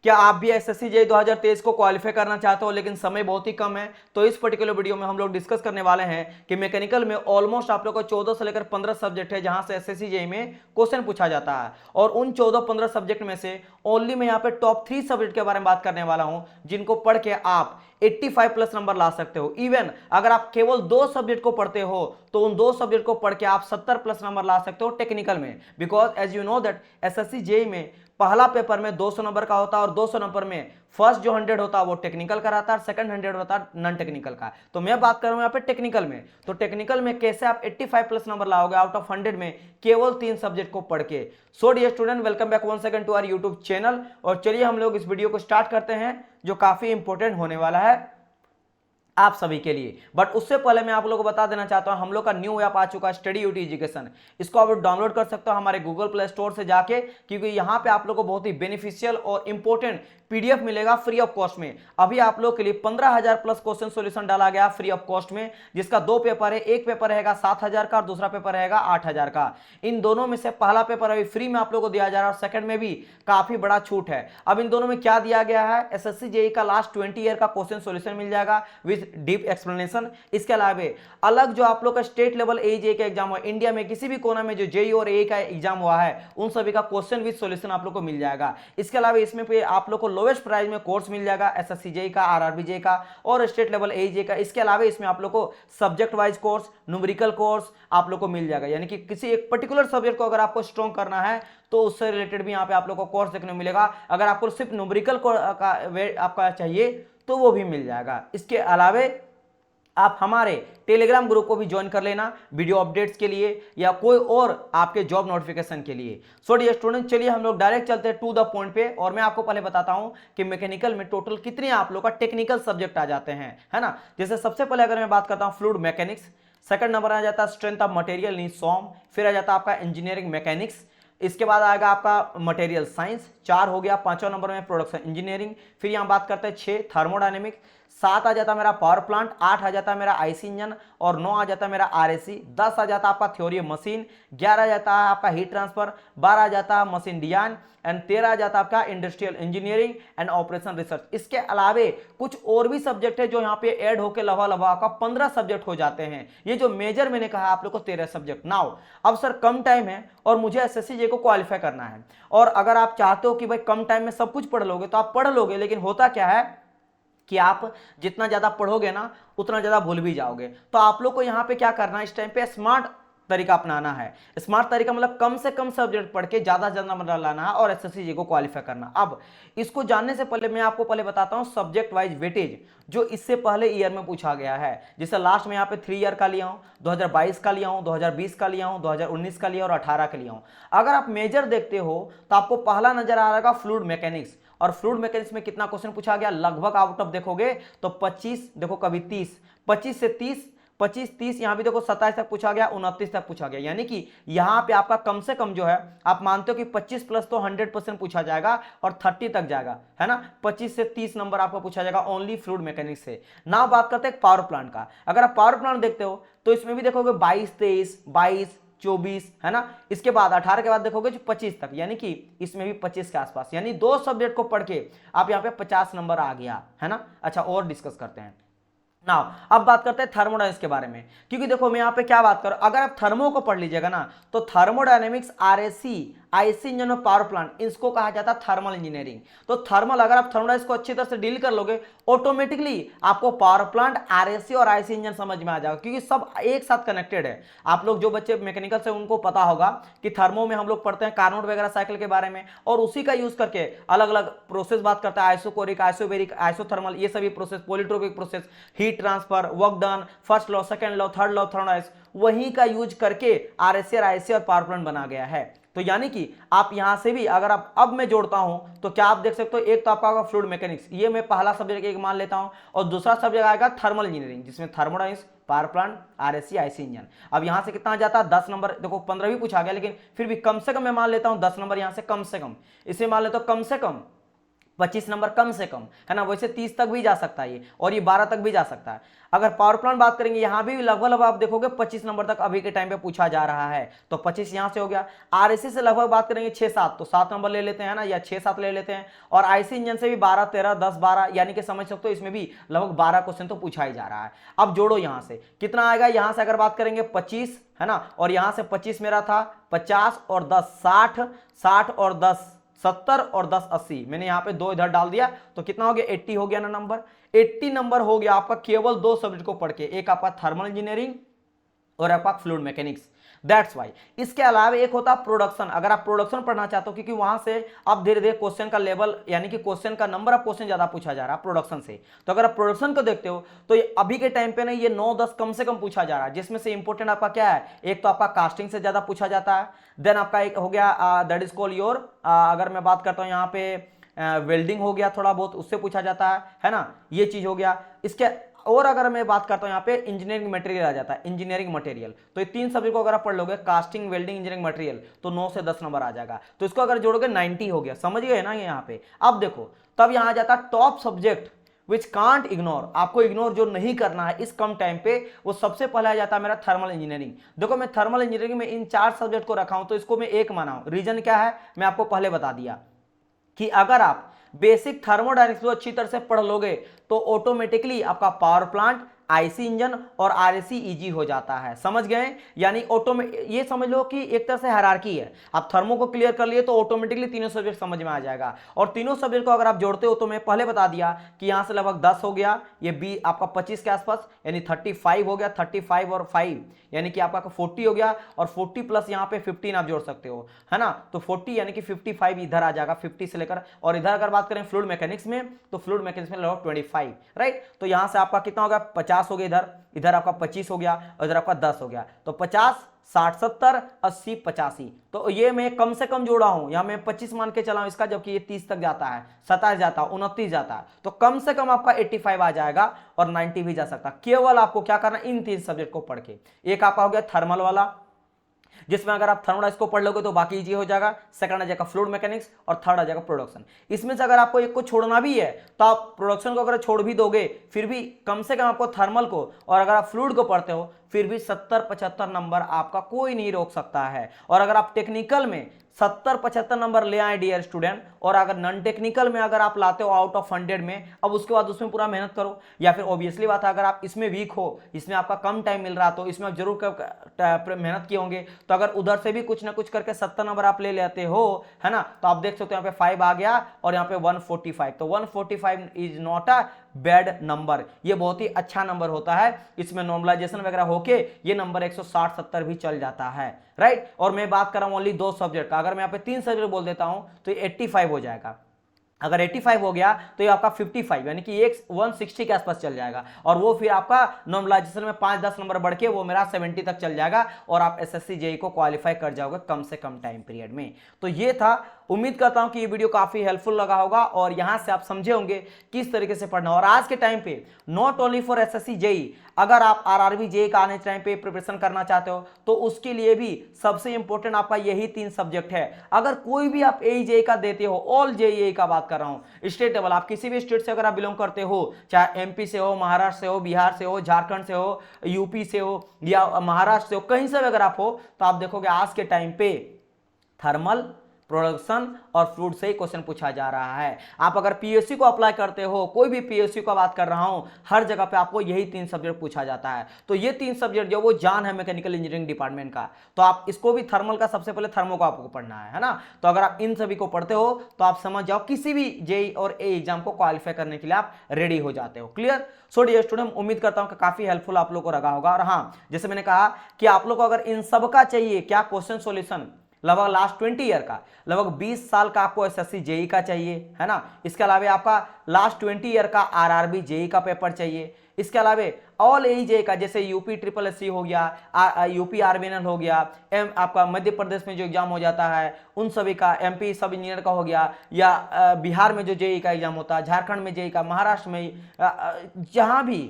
क्या आप भी एसएससी जेईई 2023 को क्वालिफाई करना चाहते हो लेकिन समय बहुत ही कम है? तो इस पर्टिकुलर वीडियो में हम लोग डिस्कस करने वाले हैं कि मैकेनिकल में ऑलमोस्ट आप लोग को 14 से लेकर 15 सब्जेक्ट है जहां से एसएससी जेईई में क्वेश्चन पूछा जाता है, और उन 14-15 सब्जेक्ट में से ओनली मैं यहाँ पे टॉप 3 सब्जेक्ट के बारे में बात करने वाला हूं जिनको पढ़ के आप 85 प्लस नंबर ला सकते हो। इवन अगर आप केवल 2 सब्जेक्ट को पढ़ते हो तो उन 2 सब्जेक्ट को पढ़ के आप 70 प्लस नंबर ला सकते हो टेक्निकल में, because as you know that SSC JEE में पहला पेपर में 200 नंबर का होता है और 200 नंबर में फर्स्ट जो 100 होता है वो टेक्निकल का रहता है, सेकंड 100 होता है नॉन टेक्निकल का। तो मैं बात कर रहा हूं यहाँ पे टेक्निकल में। तो टेक्निकल में कैसे आप 85 प्लस नंबर लाओगे आउट ऑफ 100 में केवल 3 सब्जेक्ट को पढ़ के। So dear student, welcome back once again to our YouTube channel. और चलिए हम लोग इस वीडियो को स्टार्ट करते हैं जो काफी इंपॉर्टेंट होने वाला है आप सभी के लिए। बट उससे पहले मैं आप लोगों को बता देना चाहता हूं हम लोग का न्यू ऐप आ चुका है स्टडी यूटी एजुकेशन। इसको आप डाउनलोड कर सकते हो हमारे गूगल प्ले स्टोर से जाके, क्योंकि यहां पे आप लोग को बहुत ही बेनिफिशियल और इंपॉर्टेंट पीडीएफ मिलेगा फ्री ऑफ कॉस्ट में। अभी आप लोग के लिए 15,000 प्लस क्वेश्चन सॉल्यूशन डाला गया फ्री ऑफ कॉस्ट में, जिसका 2 पेपर है। एक पेपर रहेगा 7,000 का और दूसरा पेपर रहेगा 8,000 का। इन दोनों में से पहला पेपर अभी फ्री में आप लोग को दिया जा रहा है और सेकंड में भी काफी बड़ा छूट है। अब इन दोनों में क्या दिया गया है, एसएससी जेईई का लास्ट 20 ईयर का क्वेश्चन सॉल्यूशन मिल जाएगा विद डीप एक्सप्लेनेशन। इसके अलावा अलग जो आप लोग का स्टेट लेवल एजेई का एग्जाम हुआ इंडिया में किसी भी कोना में जो जेईई और एई का एग्जाम हुआ है उन सभी का क्वेश्चन विद सॉल्यूशन आप लोग को मिल जाएगा। इसके अलावा इसमें पे आप लोग को लोवेस्ट प्राइस में कोर्स मिल जाएगा एसएससी जेईई का, आरआरबी जेईई का और स्टेट लेवल एजेई का। इसके अलावा इसमें आप लोग को subject wise course, numerical course आप लोग को मिल जाएगा, यानी कि किसी एक पर्टिकुलर सब्जेक्ट को अगर आपको स्ट्रॉन्ग करना है तो उससे रिलेटेड भी यहाँ पे आप लोग को कोर्स देखने को मिलेगा। अगर आपको सिर्फ न्यूमेरिकल का आपका चाहिए तो वो भी मिल जाएगा। इसके अलावा आप हमारे टेलीग्राम ग्रुप को भी ज्वाइन कर लेना वीडियो अपडेट्स के लिए या कोई और आपके जॉब नोटिफिकेशन के लिए। सो डियर स्टूडेंट, चलिए हम लोग डायरेक्ट चलते हैं टू द पॉइंट पे, और मैं आपको पहले बताता हूं कि मैकेनिकल में टोटल कितने आप लोग का टेक्निकल सब्जेक्ट आ जाते हैं, है ना। जैसे सबसे पहले अगर मैं बात करता हूं फ्लूइड मैकेनिक्स, सेकंड नंबर आ जाता है स्ट्रेंथ ऑफ मटेरियल इन सॉम, फिर आ जाता है आपका इंजीनियरिंग मैकेनिक्स, इसके बाद आएगा आपका मटेरियल साइंस, 4 हो गया। 5वां नंबर में प्रोडक्शन इंजीनियरिंग, फिर यहाँ बात करते हैं 6 थर्मोडायनेमिक्स, 7 आ जाता है मेरा पावर प्लांट, 8 आ जाता है मेरा आईसी इंजन और 9 आ जाता है मेरा आरएसी, 10 आ जाता है आपका थ्योरी ऑफ मशीन, 11 आ जाता है आपका हीट ट्रांसफर, 12 आ जाता है मशीन डिजाइन एंड 13 आ जाता है आपका industrial engineering and operation research. इसके अलावे कुछ और भी सब्जेक्ट है जो यहाँ पे ऐड होकर लवा आपका 15 सब्जेक्ट हो जाते हैं। ये जो मेजर मैंने कहा आप लोग को 13 सब्जेक्ट। नाउ अब सर कम टाइम है और मुझे एसएससी जेईई को क्वालिफाई करना है, और अगर आप चाहते हो कि भाई कम टाइम में सब कुछ पढ़ लोगे तो आप पढ़ लोगे, लेकिन होता क्या है कि आप जितना ज्यादा पढ़ोगे ना उतना ज्यादा भूल भी जाओगे। तो आप लोग को यहाँ पे क्या करना है, इस टाइम पे स्मार्ट तरीका अपनाना है। स्मार्ट तरीका मतलब कम से कम सब्जेक्ट पढ़ के ज्यादा से ज्यादा नंबर लाना है और एसएससी जेईई को क्वालिफाई करना। अब इसको जानने से पहले मैं आपको पहले बताता हूं सब्जेक्ट वाइज वेटेज जो इससे पहले ईयर में पूछा गया है। जैसे लास्ट में यहाँ पे 3 ईयर का लिया हूं, 2022 का लिया हूं, 2020 का लिया हूं, 2019 का लिया और 18 का लिया हूं। अगर आप मेजर देखते हो तो आपको पहला नजर आ रहा है फ्लूइड मैकेनिक्स, और फ्लूइड मैकेनिक्स में कितना क्वेश्चन पूछा गया, लगभग आउट ऑफ देखोगे तो 25, देखो कभी 30, 25 से 30, 25 30, यहां भी देखो 27 तक पूछा गया, 29 तक पूछा गया, यानी कि यहां पे आपका कम से कम जो है आप मानते हो कि 25 प्लस तो 100% पूछा जाएगा और 30 तक जाएगा, है ना। 25 से 30 नंबर आपका पूछा जाएगा ओनली फ्लूइड मैकेनिक्स से। ना बात करते हैं पावर प्लांट का। अगर आप पावर प्लांट देखते हो तो इसमें भी देखोगे 22 23 22 24, है ना। इसके बाद 18 के बाद देखोगे 25 तक, यानी कि इसमें भी 25 के आसपास, यानी 2 सब्जेक्ट को पढ़ के आप यहाँ पे 50 नंबर आ गया, है ना। अच्छा, और डिस्कस करते हैं। नाउ अब बात करते हैं थर्मोडायनेमिक्स के बारे में, क्योंकि देखो मैं यहाँ पे क्या बात करूं, अगर आप थर्मो को पढ़ लीजिएगा ना तो थर्मोडायनेमिक्स, आरएसी, आईसी इंजन और पावर प्लांट, इसको कहा जाता है थर्मल इंजीनियरिंग। तो थर्मल अगर आप थर्मोडायनेमिक्स को अच्छी तरह से डील कर लोगे ऑटोमेटिकली आपको पावर प्लांट, आरएसी और आईसी इंजन समझ में आ जाएगा, क्योंकि सब एक साथ कनेक्टेड है। आप लोग जो बच्चे मैकेनिकल से उनको पता होगा कि थर्मो में हम लोग पढ़ते हैं कार्नोट वगैरह साइकिल के बारे में, और उसी का यूज करके अलग अलग प्रोसेस बात करता है, आइसोकोरिक, आइसोबेरिक, आइसोथर्मल, ये सभी process, polytropic process, heat transfer, work done, first law, second law, third law, thermodynamics, वही का यूज करके आरएसी और आईसी और पावर प्लांट बना गया है। तो यानी कि आप यहां से भी अगर आप अब मैं जोड़ता हूं तो क्या आप देख सकते हो, एक तो आपका होगा फ्लूइड मैकेनिक्स, ये मैं पहला सब्जेक्ट एक मान लेता हूं, और दूसरा सब्जेक्ट आएगा थर्मल इंजीनियरिंग जिसमें thermodynamics, power plant, RAC, IC engine. अब यहां से कितना आ जाता है 10 नंबर, देखो 15 भी पूछा गया लेकिन फिर भी कम से कम मैं मान लेता हूं 10 नंबर, यहां से कम से कम इसे मान लेता हूं कम से कम 25 नंबर कम से कम, है ना। वैसे 30 तक भी जा सकता है ये, और ये 12 तक भी जा सकता है। अगर पावर प्लांट बात करेंगे, यहां भी लगभग आप देखोगे 25 नंबर तक अभी के टाइम पे पूछा जा रहा है, तो 25 यहां से हो गया। आरएसी से लगभग बात करेंगे 6-7, तो 7 नंबर ले लेते हैं ना, या 6-7 ले लेते हैं। और आईसी इंजन से भी 12, 13, 10, 12, यानी कि समझ सकते हो इसमें भी लगभग 12 क्वेश्चन तो पूछा ही जा रहा है। अब जोड़ो यहां से कितना आएगा, यहां से अगर बात करेंगे 25, है ना, और यहां से 25 मेरा था, 50 और 10 60, 60 और 10 70 और 10 80, मैंने यहां पे 2 इधर डाल दिया, तो कितना हो गया, 80 हो गया ना नंबर। 80 नंबर हो गया आपका केवल 2 सब्जेक्ट को पढ़ के, एक आपका थर्मल इंजीनियरिंग और आपका फ्लूइड मैकेनिक्स। That's why. इसके अलावा एक होता है प्रोडक्शन, अगर आप प्रोडक्शन पढ़ना चाहते हो, क्योंकि वहां से अब धीरे धीरे क्वेश्चन का लेवल, यानी कि क्वेश्चन का नंबर ऑफ क्वेश्चन ज्यादा पूछा जा रहा है प्रोडक्शन से। तो अगर आप प्रोडक्शन को देखते हो तो ये अभी के टाइम पे ना ये 9-10 कम से कम पूछा जा रहा है, जिसमें से इंपॉर्टेंट आपका क्या है, एक तो आपका कास्टिंग से ज्यादा पूछा जाता है, देन आपका एक हो गया दैट इज कॉल्ड योर, अगर मैं बात करता हूं यहाँ पे वेल्डिंग हो गया, थोड़ा बहुत उससे पूछा जाता है ना, ये चीज हो गया। इसके और अगर मैं बात करता हूं यहाँ पे इंजीनियरिंग मटेरियल आ जाता है, इंजीनियरिंग मटेरियल, तो ये 3 सब्जेक्ट को अगर आप पढ़ लोगे, कास्टिंग, वेल्डिंग, इंजीनियरिंग मटेरियल, तो 9 से 10 नंबर आ जाएगा। तो इसको अगर जोड़ोगे 90 हो गया, समझ गए ना यहाँ पे। अब देखो तब यहाँ आ जाता है top subject which can't ignore, आपको इग्नोर जो नहीं करना है इस कम टाइम पे, वो सबसे पहले आ जाता है मेरा थर्मल इंजीनियरिंग। देखो मैं थर्मल इंजीनियरिंग में इन 4 सब्जेक्ट को रखा हूं, तो इसको मैं एक माना हूं। रीजन क्या है, मैं आपको पहले बता दिया कि अगर आप बेसिक थर्मोडायनेमिक्स को अच्छी तरह से पढ़ लोगे तो ऑटोमेटिकली आपका पावर प्लांट, आईसी इंजन और आरएसी इजी हो जाता है, समझ गए। यानी ये समझ लो कि एक तरह से हायरार्की है, आप थर्मो को क्लियर कर लिए तो ऑटोमेटिकली तीनों सब्जेक्ट समझ में आ जाएगा। और तीनों सब्जेक्ट को अगर आप जोड़ते हो तो मैं पहले बता दिया कि यहां से लगभग 10 हो गया, ये बी आपका 25 के आसपास, यानी 35 हो गया, 35 और 5 यानी कि आपका 40 हो गया, और 40 प्लस यहाँ पे 15 आप जोड़ सकते हो, है ना। तो 40 यानी कि 55 इधर आ जाएगा, 50 से लेकर। और इधर अगर बात करें फ्लूइड मैकेनिक्स में, तो फ्लूइड मैकेनिक्स में लगभग 25, राइट। तो यहां से आपका कितना होगा, 50 हो गया, इधर इधर आपका 25 हो गया, और इधर आपका 10 हो गया। तो 50, 60, 70, 80, 85, तो ये मैं कम से कम जोड़ा हूं, यहां मैं 25 मान के चला हूं इसका, जबकि ये 30 तक जाता है, 27 जाता है, 29 जाता है, तो कम से कम आपका 85 आ जाएगा, और 90 भी जा सकता है। केवल आपको क्या करना, इन 3 सब्जेक्ट को पढ़ के। एक आपका हो गया थर्मल वाला, जिसमें अगर आप थर्मोडाइनमिक्स को पढ़ लोगे तो बाकी इजी हो जाएगा। सेकंड आ जाएगा फ्लूइड मैकेनिक्स, और थर्ड आ जाएगा प्रोडक्शन। इसमें से अगर आपको एक को छोड़ना भी है तो आप प्रोडक्शन को अगर छोड़ भी दोगे, फिर भी कम से कम आपको थर्मल को, और अगर आप फ्लूइड को पढ़ते हो, फिर भी 70-75 नंबर आपका कोई नहीं रोक सकता है। और अगर आप टेक्निकल में 70-75 नंबर ले आए डियर स्टूडेंट, और अगर नॉन टेक्निकल में अगर आप लाते हो आउट ऑफ 100 में, अब उसके बाद उसमें पूरा मेहनत करो। या फिर ऑब्वियसली बात है, अगर आप इसमें वीक हो, इसमें आपका कम टाइम मिल रहा, तो इसमें आप जरूर मेहनत किए होंगे, तो अगर उधर से भी कुछ ना कुछ करके 70 नंबर आप ले लेते हो, है ना, तो आप देख सकते हो यहाँ पे 5 आ गया, और यहाँ पे 145, तो 145 is not a bad number, ये बहुत ही अच्छा नंबर होता है। इसमें नॉर्मलाइजेशन वगैरह होके ये नंबर 160-70 भी चल जाता है, राइट। और मैं बात कर रहा हूं ओनली 2 सब्जेक्ट का, अगर मैं यहाँ पे 3 सब्जेक्ट बोल देता हूं तो ये 85 हो जाएगा। अगर 85 हो गया तो ये आपका 55 यानी कि 160 के आसपास चल जाएगा, और वो फिर आपका नॉर्मलाइजेशन में 5-10 नंबर बढ़ के वो मेरा 70 तक चल जाएगा, और आप एसएससी जेईई को क्वालिफाई कर जाओगे कम से कम टाइम पीरियड में। तो ये था, उम्मीद करता हूं कि ये वीडियो काफी हेल्पफुल लगा होगा, और यहां से आप समझे होंगे किस तरीके से पढ़ना। और आज के टाइम पे not only for SSC JEE, अगर आप आरआरबी जेईई का आने टाइम पे प्रिपरेशन करना चाहते हो तो उसके लिए भी सबसे इंपॉर्टेंट आपका यही 3 सब्जेक्ट है। अगर कोई भी आप एई जेईई का देते हो, ऑल जेईई का बात कर रहा हूं, स्टेट लेवल, आप किसी भी स्टेट से अगर आप बिलोंग करते हो, चाहे एमपी से हो, महाराष्ट्र से हो, बिहार से हो, झारखंड से हो, यूपी से हो, या महाराष्ट्र से हो, कहीं से भी अगर आप हो, तो आप देखोगे आज के टाइम पे थर्मल, प्रोडक्शन और फ्लूइड से ही क्वेश्चन पूछा जा रहा है। आप अगर पीएससी को अप्लाई करते हो, कोई भी पीएससी का बात कर रहा हूं, हर जगह पे आपको यही 3 सब्जेक्ट पूछा जाता है। तो ये 3 सब्जेक्ट जो वो जान है मैकेनिकल इंजीनियरिंग डिपार्टमेंट का, तो आप इसको भी, थर्मल का सबसे पहले थर्मो को आपको पढ़ना है ना। तो अगर आप इन सभी को पढ़ते हो तो आप समझ जाओ किसी भी जेईई और ए एग्जाम को क्वालिफाई करने के लिए आप रेडी हो जाते हो। क्लियर। सो डियर स्टूडेंट, उम्मीद करता हूं कि काफी हेल्पफुल आप लोग को लगा होगा। और हाँ, जैसे मैंने कहा कि आप लोग को अगर इन सब का चाहिए क्या, क्वेश्चन सॉल्यूशन लगभग लास्ट 20 ईयर का, लगभग 20 साल का आपको एसएससी जेईई का चाहिए, है ना। इसके अलावा आपका लास्ट 20 ईयर का आरआरबी जेईई का पेपर चाहिए। इसके अलावा ऑल एई जेईई का, जैसे यूपी ट्रिपल एससी हो गया, यूपी आरबीएनएल हो गया, आपका मध्य प्रदेश में जो एग्जाम हो जाता है उन सभी का, एमपी सब इंजीनियर का हो गया, या बिहार में जो जेईई का एग्जाम होता है, झारखंड में जेईई का, महाराष्ट्र में, जहां भी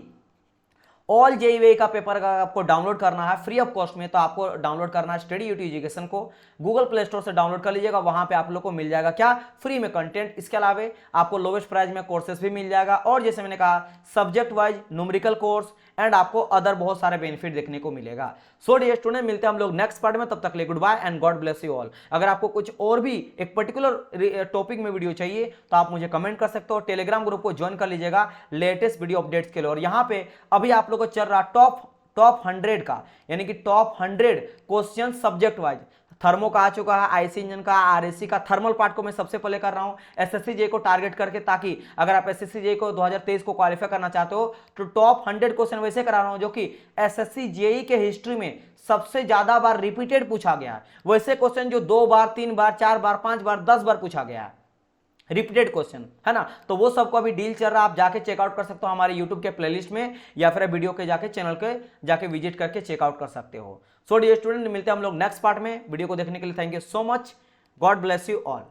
ऑल जेईई का पेपर अगर आपको डाउनलोड करना है फ्री ऑफ कॉस्ट में, तो आपको डाउनलोड करना है स्टडी यूटी एजुकेशन को, गूगल प्ले स्टोर से डाउनलोड कर लीजिएगा। वहां पे आप लोग को मिल जाएगा क्या, फ्री में कंटेंट। इसके अलावा आपको लोवेस्ट प्राइस में कोर्सेस भी मिल जाएगा, और जैसे मैंने कहा subject wise numerical course and आपको अदर बहुत सारे बेनिफिट देखने को मिलेगा। सो डियर स्टूडेंट, मिलते हैं हम लोग नेक्स्ट पार्ट में, तब तक ले good bye and God bless you all. अगर आपको कुछ और भी एक पर्टिकुलर टॉपिक में वीडियो चाहिए तो आप मुझे कमेंट कर सकते हो, टेलीग्राम ग्रुप को ज्वाइन कर लीजिएगा लेटेस्ट वीडियो अपडेट्स के लिए। और यहाँ पे अभी आप लोगों को चल रहा टॉप 100 का, यानी कि top 100 question subject wise. Thermo का आ चुका है, आईसी इंजन का, आरएससी का थर्मल पार्ट को मैं सबसे पहले कर रहा हूं एसएससी जे को टारगेट करके, ताकि अगर आप एसएससी जे को 2023 को क्वालिफाई करना चाहते हो तो टॉप 100 क्वेश्चन वैसे करा रहा हूं जो कि एसएससी जेई के हिस्ट्री में सबसे ज्यादा बार रिपीटेड पूछा गया है। वैसे क्वेश्चन जो 2 बार 3 बार 4 बार 5 बार 10 बार पूछा गया है, रिपीटेड क्वेश्चन है ना, तो वो सबको अभी डील चल रहा है। आप जाके चेकआउट कर सकते हो हमारे यूट्यूब के प्लेलिस्ट में, या फिर वीडियो के जाके चैनल के जाके विजिट करके चेकआउट कर सकते हो। सो डियर स्टूडेंट, मिलते हैं हम लोग नेक्स्ट पार्ट में। वीडियो को देखने के लिए thank you so much, God bless you all.